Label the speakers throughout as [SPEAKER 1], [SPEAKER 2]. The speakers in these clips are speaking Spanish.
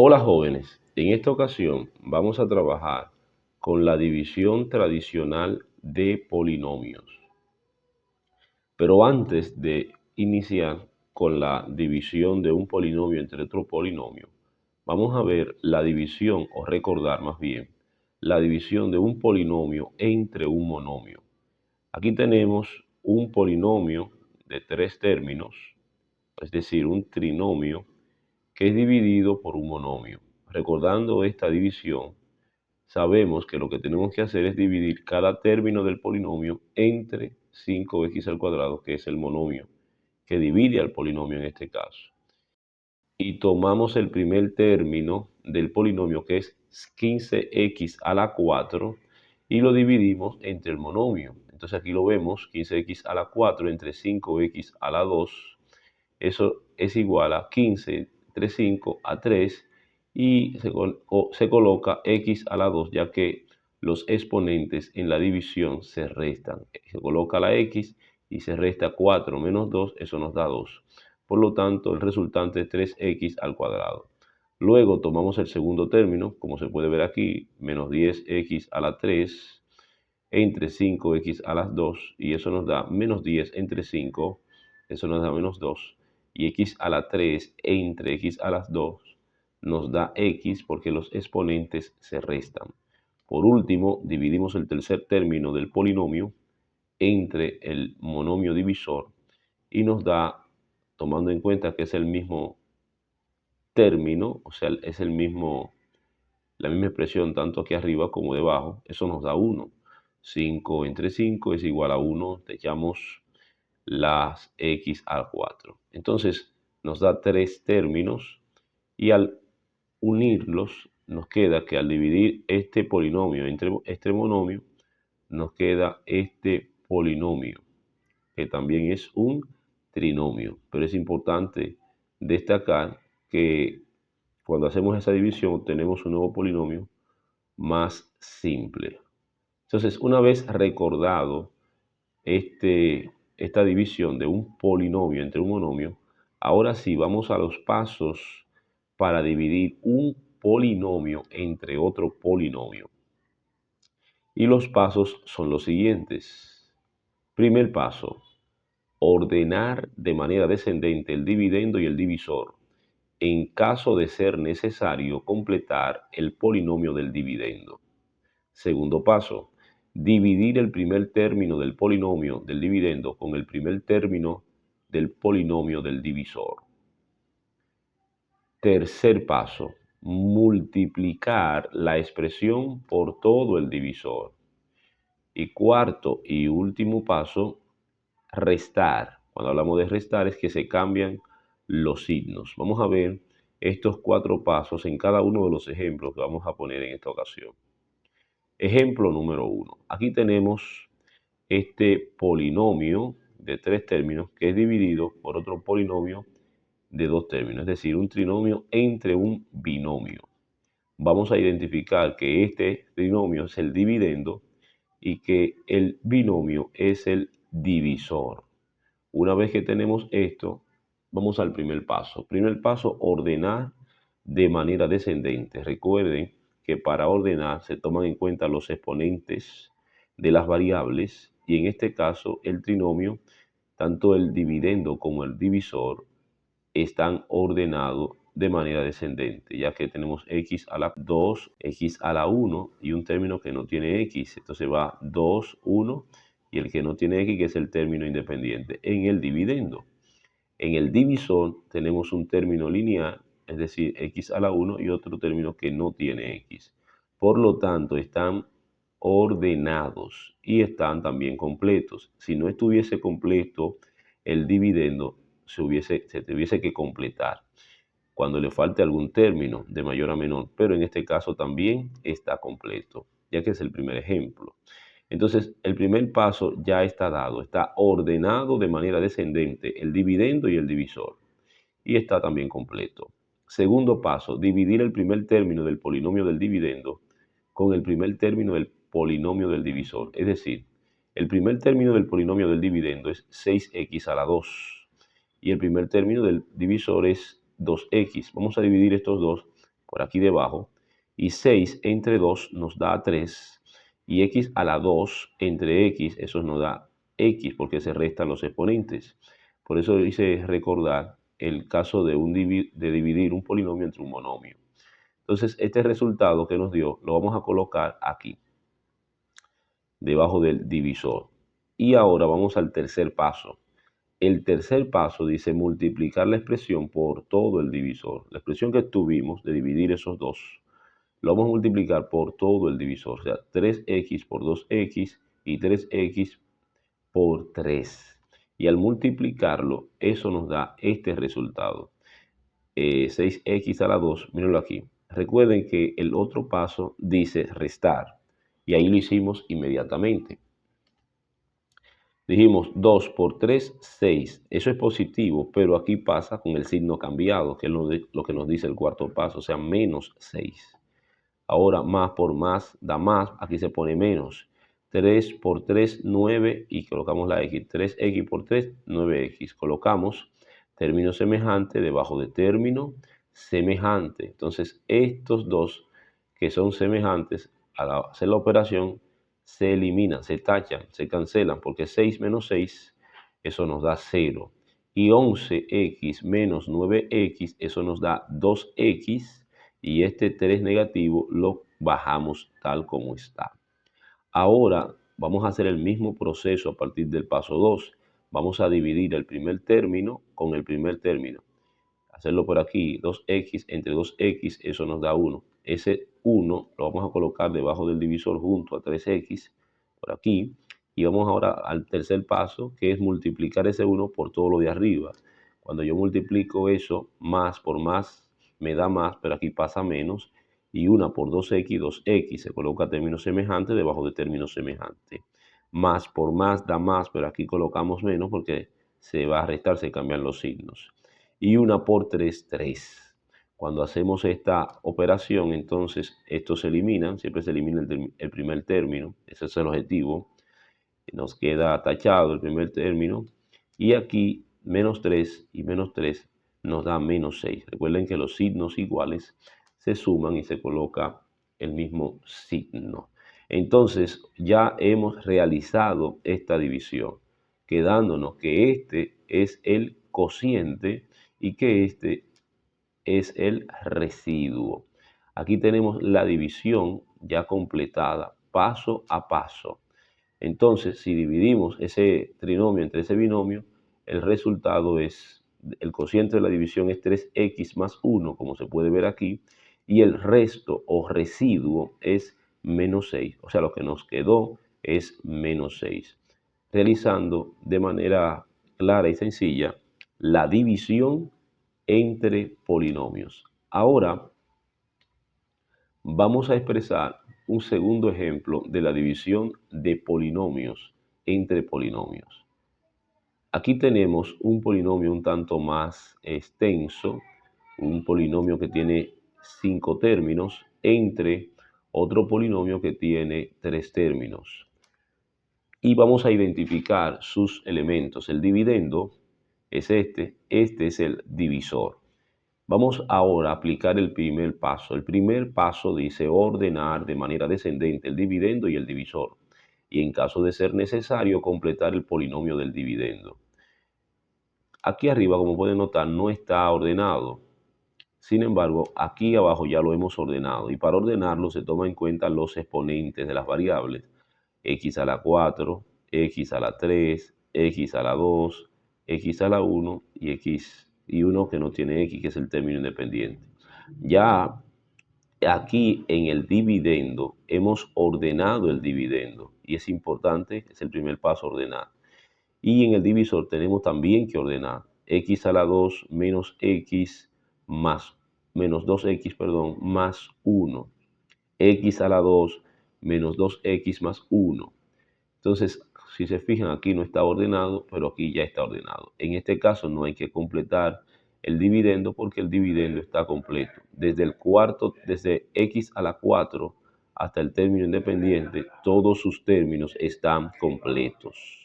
[SPEAKER 1] Hola jóvenes, en esta ocasión vamos a trabajar con la división tradicional de polinomios. Pero antes de iniciar con la división de un polinomio entre otro polinomio, vamos a ver la división, o recordar más bien, la división de un polinomio entre un monomio. Aquí tenemos un polinomio de tres términos, es decir, un trinomio que es dividido por un monomio. Recordando esta división, sabemos que lo que tenemos que hacer es dividir cada término del polinomio entre 5x al cuadrado, que es el monomio que divide al polinomio en este caso. Y tomamos el primer término del polinomio, que es 15x a la 4, y lo dividimos entre el monomio. Entonces aquí lo vemos, 15x a la 4 entre 5x a la 2, eso es igual a 15 entre 5 a 3, y se coloca x a la 2, ya que los exponentes en la división se restan. Se coloca la x y se resta 4 menos 2, eso nos da 2. Por lo tanto, el resultante es 3x al cuadrado. Luego tomamos el segundo término, como se puede ver aquí, menos 10x a la 3 entre 5x a las 2, y eso nos da menos 10 entre 5, eso nos da menos 2, y x a la 3 entre x a las 2 nos da x, porque los exponentes se restan. Por último, dividimos el tercer término del polinomio entre el monomio divisor y nos da, tomando en cuenta que es el mismo término, o sea, es la misma expresión tanto aquí arriba como debajo, eso nos da 1. 5 entre 5 es igual a 1, te echamos las x al 4. Entonces nos da tres términos, y al unirlos nos queda que al dividir este polinomio entre este monomio, nos queda este polinomio, que también es un trinomio. Pero es importante destacar que cuando hacemos esa división obtenemos un nuevo polinomio más simple. Entonces, una vez recordado esta división de un polinomio entre un monomio, ahora sí vamos a los pasos para dividir un polinomio entre otro polinomio. Y los pasos son los siguientes. Primer paso: ordenar de manera descendente el dividendo y el divisor, en caso de ser necesario completar el polinomio del dividendo. Segundo paso: dividir el primer término del polinomio del dividendo con el primer término del polinomio del divisor. Tercer paso: multiplicar la expresión por todo el divisor. Y cuarto y último paso: restar. Cuando hablamos de restar es que se cambian los signos. Vamos a ver estos cuatro pasos en cada uno de los ejemplos que vamos a poner en esta ocasión. Ejemplo número 1. Aquí tenemos este polinomio de tres términos que es dividido por otro polinomio de dos términos, es decir, un trinomio entre un binomio. Vamos a identificar que este trinomio es el dividendo y que el binomio es el divisor. Una vez que tenemos esto, vamos al primer paso. Primer paso: ordenar de manera descendente. Recuerden que para ordenar se toman en cuenta los exponentes de las variables, y en este caso el trinomio, tanto el dividendo como el divisor, están ordenados de manera descendente, ya que tenemos x a la 2, x a la 1 y un término que no tiene x. Entonces va 2, 1, y el que no tiene x, que es el término independiente. En el dividendo, en el divisor tenemos un término lineal, es decir, x a la 1, y otro término que no tiene x. Por lo tanto, están ordenados y están también completos. Si no estuviese completo el dividendo, se tuviese que completar cuando le falte algún término de mayor a menor, pero en este caso también está completo, ya que es el primer ejemplo. Entonces, el primer paso ya está dado, está ordenado de manera descendente el dividendo y el divisor, y está también completo. Segundo paso: dividir el primer término del polinomio del dividendo con el primer término del polinomio del divisor. Es decir, el primer término del polinomio del dividendo es 6x a la 2 y el primer término del divisor es 2x. Vamos a dividir estos dos por aquí debajo, y 6 entre 2 nos da 3, y x a la 2 entre x, eso nos da x, porque se restan los exponentes. Por eso hice recordar el caso de dividir un polinomio entre un monomio. Entonces, este resultado que nos dio lo vamos a colocar aquí, debajo del divisor. Y ahora vamos al tercer paso. El tercer paso dice multiplicar la expresión por todo el divisor. La expresión que tuvimos de dividir esos dos, lo vamos a multiplicar por todo el divisor. O sea, 3x por 2x y 3x por 3. Y al multiplicarlo, eso nos da este resultado. 6x a la 2, mírenlo aquí. Recuerden que el otro paso dice restar. Y ahí lo hicimos inmediatamente. Dijimos 2 por 3, 6. Eso es positivo, pero aquí pasa con el signo cambiado, que es lo que nos dice el cuarto paso, o sea, menos 6. Ahora más por más da más, aquí se pone menos. 3 por 3, 9 y colocamos la x. 3x por 3, 9x. Colocamos término semejante debajo de término semejante. Entonces, estos dos que son semejantes, al hacer la operación, se eliminan, se tachan, se cancelan, porque 6 menos 6, eso nos da 0. Y 11x menos 9x, eso nos da 2x. Y este 3 negativo lo bajamos tal como está. Ahora vamos a hacer el mismo proceso a partir del paso 2. Vamos a dividir el primer término con el primer término. Hacerlo por aquí, 2x entre 2x, eso nos da 1. Ese 1 lo vamos a colocar debajo del divisor junto a 3x, por aquí. Y vamos ahora al tercer paso, que es multiplicar ese 1 por todo lo de arriba. Cuando yo multiplico eso, más por más me da más, pero aquí pasa menos. Y 1 por 2x, 2x, se coloca término semejante debajo de término semejante. Más por más da más, pero aquí colocamos menos porque se va a restar, se cambian los signos. Y 1 por 3, 3. Cuando hacemos esta operación, entonces estos se eliminan, siempre se elimina el primer término, ese es el objetivo. Nos queda tachado el primer término. Y aquí menos 3 y menos 3 nos da menos 6. Recuerden que los signos iguales se suman y se coloca el mismo signo. Entonces ya hemos realizado esta división, quedándonos que este es el cociente y que este es el residuo. Aquí tenemos la división ya completada, paso a paso. Entonces, si dividimos ese trinomio entre ese binomio, el resultado es, el cociente de la división es 3x más 1, como se puede ver aquí, y el resto o residuo es menos 6. O sea, lo que nos quedó es menos 6. Realizando de manera clara y sencilla la división entre polinomios. Ahora vamos a expresar un segundo ejemplo de la división de polinomios entre polinomios. Aquí tenemos un polinomio un tanto más extenso, un polinomio que tiene 5 términos entre otro polinomio que tiene 3 términos. Y vamos a identificar sus elementos. El dividendo es este es el divisor. Vamos ahora a aplicar el primer paso. El primer paso dice ordenar de manera descendente el dividendo y el divisor. Y en caso de ser necesario, completar el polinomio del dividendo. Aquí arriba, como pueden notar, no está ordenado. Sin embargo, aquí abajo ya lo hemos ordenado. Y para ordenarlo se toma en cuenta los exponentes de las variables. X a la 4, X a la 3, X a la 2, X a la 1 y X y uno que no tiene X, que es el término independiente. Ya aquí en el dividendo hemos ordenado el dividendo y es importante, es el primer paso ordenar. Y en el divisor tenemos también que ordenar X a la 2 menos X más menos 2X, perdón, más 1. X a la 2 menos 2X más 1. Entonces, si se fijan, aquí no está ordenado, pero aquí ya está ordenado. En este caso no hay que completar el dividendo porque el dividendo está completo. Desde x a la 4 hasta el término independiente, todos sus términos están completos.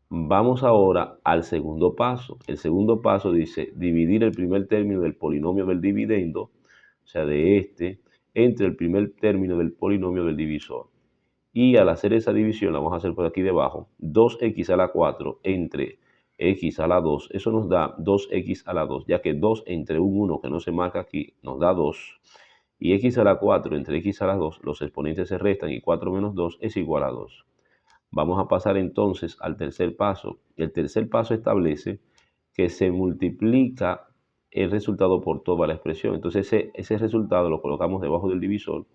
[SPEAKER 1] Vamos ahora al segundo paso. El segundo paso dice dividir el primer término del polinomio del dividendo o sea, de este, entre el primer término del polinomio del divisor. Y al hacer esa división, la vamos a hacer por aquí debajo, 2x a la 4 entre x a la 2, eso nos da 2x a la 2, ya que 2 entre un 1 que no se marca aquí nos da 2, y x a la 4 entre x a la 2, los exponentes se restan y 4 menos 2 es igual a 2. Vamos a pasar entonces al tercer paso. El tercer paso establece que se multiplica el resultado por toda la expresión. Entonces ese resultado lo colocamos debajo del divisor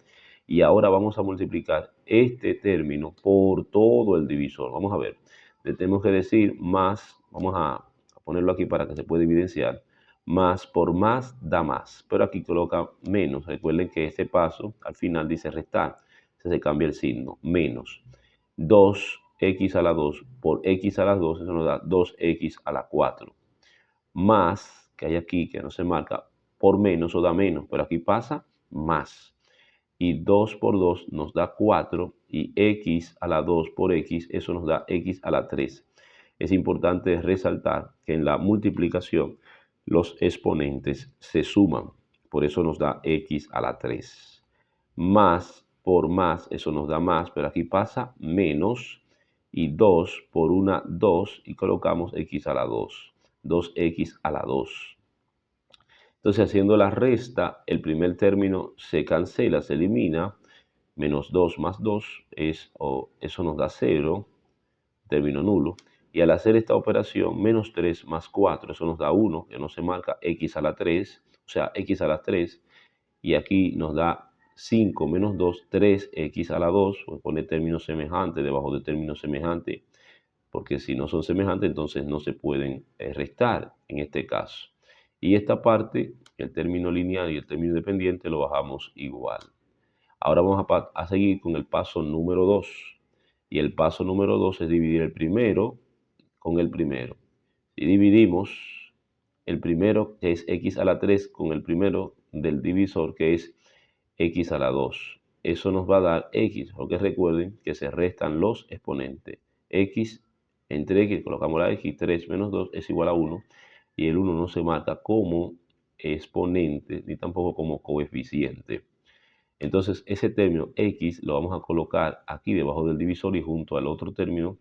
[SPEAKER 1] y ahora vamos a multiplicar este término por todo el divisor. Vamos a ver, le tenemos que decir más, vamos a ponerlo aquí para que se pueda evidenciar, más por más da más, pero aquí coloca menos. Recuerden que este paso al final dice restar, se cambia el signo, menos 2x a la 2 por x a la 2, eso nos da 2x a la 4, más, que hay aquí que no se marca, por menos o da menos, pero aquí pasa más. Y 2 por 2 nos da 4 y x a la 2 por x, eso nos da x a la 3. Es importante resaltar que en la multiplicación los exponentes se suman, por eso nos da x a la 3. Más por más, eso nos da más, pero aquí pasa menos, y 2 por una 2 y colocamos x a la 2, 2x a la 2. Entonces, haciendo la resta, el primer término se cancela, se elimina. Menos 2 más 2 eso nos da 0, término nulo. Y al hacer esta operación, menos 3 más 4, eso nos da 1, que no se marca, x a la 3, o sea, x a la 3. Y aquí nos da 5 menos 2, 3x a la 2. Voy a poner término semejante debajo de término semejante, porque si no son semejantes, entonces no se pueden restar en este caso. Y esta parte, el término lineal y el término independiente, lo bajamos igual. Ahora vamos a seguir con el paso número 2. Y el paso número 2 es dividir el primero con el primero. Si dividimos el primero, que es x a la 3, con el primero del divisor, que es x a la 2, eso nos va a dar x, porque recuerden que se restan los exponentes. X entre x, colocamos la x, 3 menos 2 es igual a 1, y el 1 no se marca como exponente ni tampoco como coeficiente. Entonces ese término x lo vamos a colocar aquí debajo del divisor y junto al otro término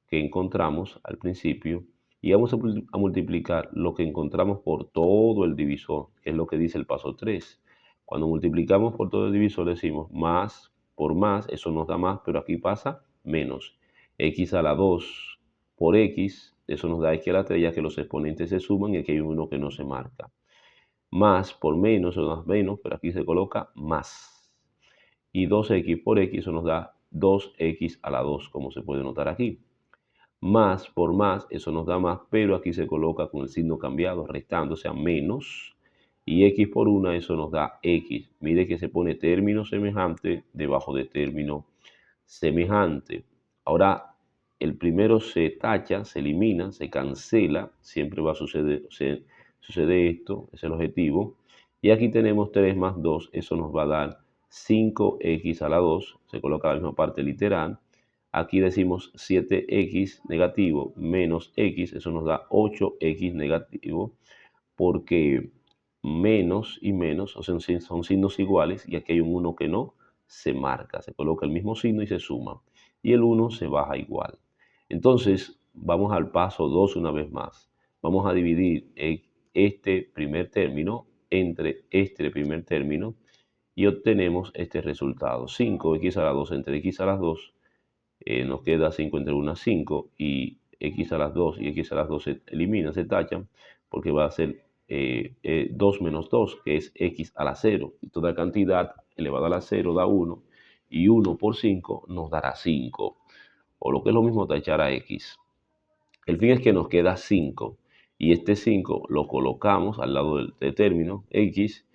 [SPEAKER 1] que encontramos al principio, y vamos a multiplicar lo que encontramos por todo el divisor, que es lo que dice el paso 3. Cuando multiplicamos por todo el divisor decimos más por más, eso nos da más, pero aquí pasa menos. X a la 2 por x, eso nos da x a la 3, ya que los exponentes se suman y aquí hay uno que no se marca. Más por menos, eso nos da menos, pero aquí se coloca más. Y 2x por x, eso nos da 2x a la 2, como se puede notar aquí. Más por más, eso nos da más, pero aquí se coloca con el signo cambiado, restando, o sea, menos. Y x por una, eso nos da x. Mire que se pone término semejante debajo de término semejante. Ahora, el primero se tacha, se elimina, se cancela, siempre va a suceder, sucede esto, es el objetivo. Y aquí tenemos 3 más 2, eso nos va a dar 5x a la 2, se coloca la misma parte literal. Aquí decimos 7x negativo menos x, eso nos da 8x negativo, porque menos y menos son signos iguales y aquí hay un 1 que no se marca, se coloca el mismo signo y se suma, y el 1 se baja igual. Entonces, vamos al paso 2 una vez más. Vamos a dividir este primer término entre este primer término y obtenemos este resultado. 5x a la 2 entre x a las 2, nos queda 5 entre 1 5, y x a las 2 y x a las 2 se eliminan, se tachan, porque va a ser 2 menos 2, que es x a la 0. Y toda cantidad elevada a la 0 da 1, y 1 por 5 nos dará 5, o lo que es lo mismo tachar a x. El fin es que nos queda 5, y este 5 lo colocamos al lado del término x,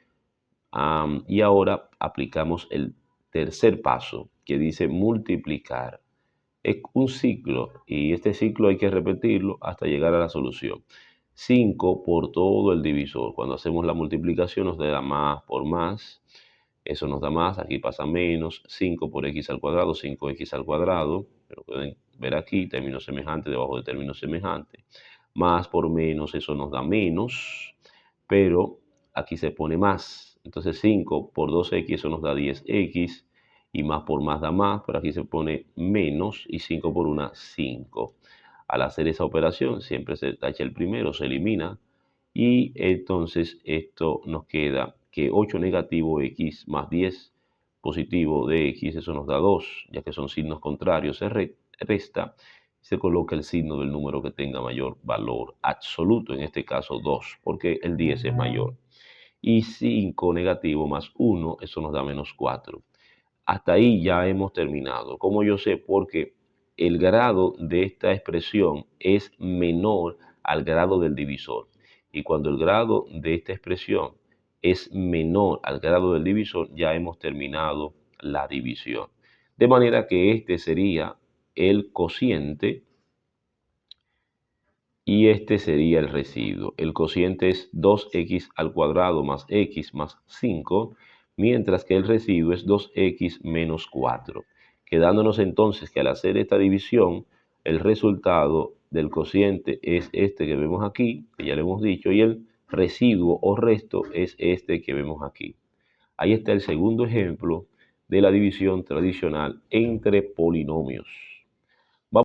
[SPEAKER 1] y ahora aplicamos el tercer paso, que dice multiplicar. Es un ciclo y este ciclo hay que repetirlo hasta llegar a la solución. 5 por todo el divisor. Cuando hacemos la multiplicación nos da más por más. Eso nos da más, aquí pasa menos. 5 por x al cuadrado, 5x al cuadrado. Pero pueden ver aquí, término semejante debajo de término semejante. Más por menos, eso nos da menos. Pero aquí se pone más. Entonces 5 por 2x, eso nos da 10x, y más por más da más, pero aquí se pone menos, y 5 por 1, 5. Al hacer esa operación, siempre se tacha el primero, se elimina, y entonces esto nos queda que 8 negativo x más 10 positivo de x, eso nos da 2, ya que son signos contrarios, se resta, se coloca el signo del número que tenga mayor valor absoluto, en este caso 2, porque el 10 es mayor. Y 5 negativo más 1, eso nos da menos 4. Hasta ahí ya hemos terminado. ¿Cómo yo sé? Porque el grado de esta expresión es menor al grado del divisor. Y cuando el grado de esta expresión es menor al grado del divisor, ya hemos terminado la división. De manera que este sería el cociente y este sería el residuo. El cociente es 2x al cuadrado más x más 5, mientras que el residuo es 2x menos 4. Quedándonos entonces que al hacer esta división, el resultado del cociente es este que vemos aquí, que ya le hemos dicho, y el residuo o resto es este que vemos aquí. Ahí está el segundo ejemplo de la división tradicional entre polinomios.